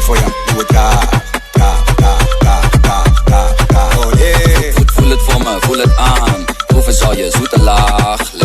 voor je, doe het daar. Oh yeah. Voel het voor me, voel het aan. Proeven zal je zoete laag.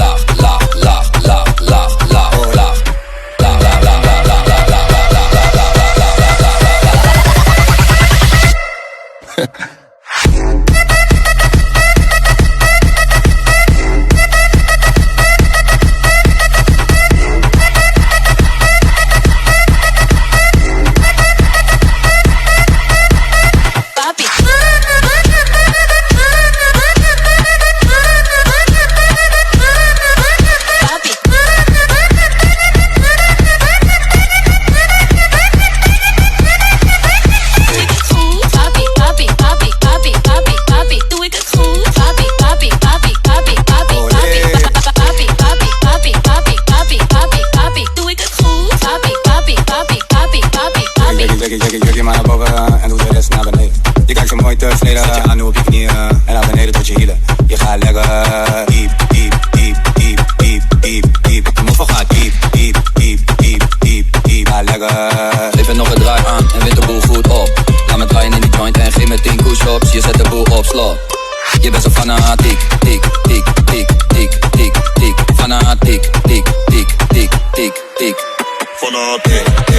Jukje maar naar boven en doe de rest naar beneden. Je kijkt zo mooi te sneden, zet je aan nu op je knieën en naar beneden tot je hielen. Je gaat lekker diep. Je mond van gaat diep. Ga lekker. Geef er nog een draai aan en wint de boel goed op. Laat me draaien in die joint en geef me 10 push-ups. Je zet de boel op slot. Je bent zo fanatiek, tik. Fanatiek, tik. Fanatiek.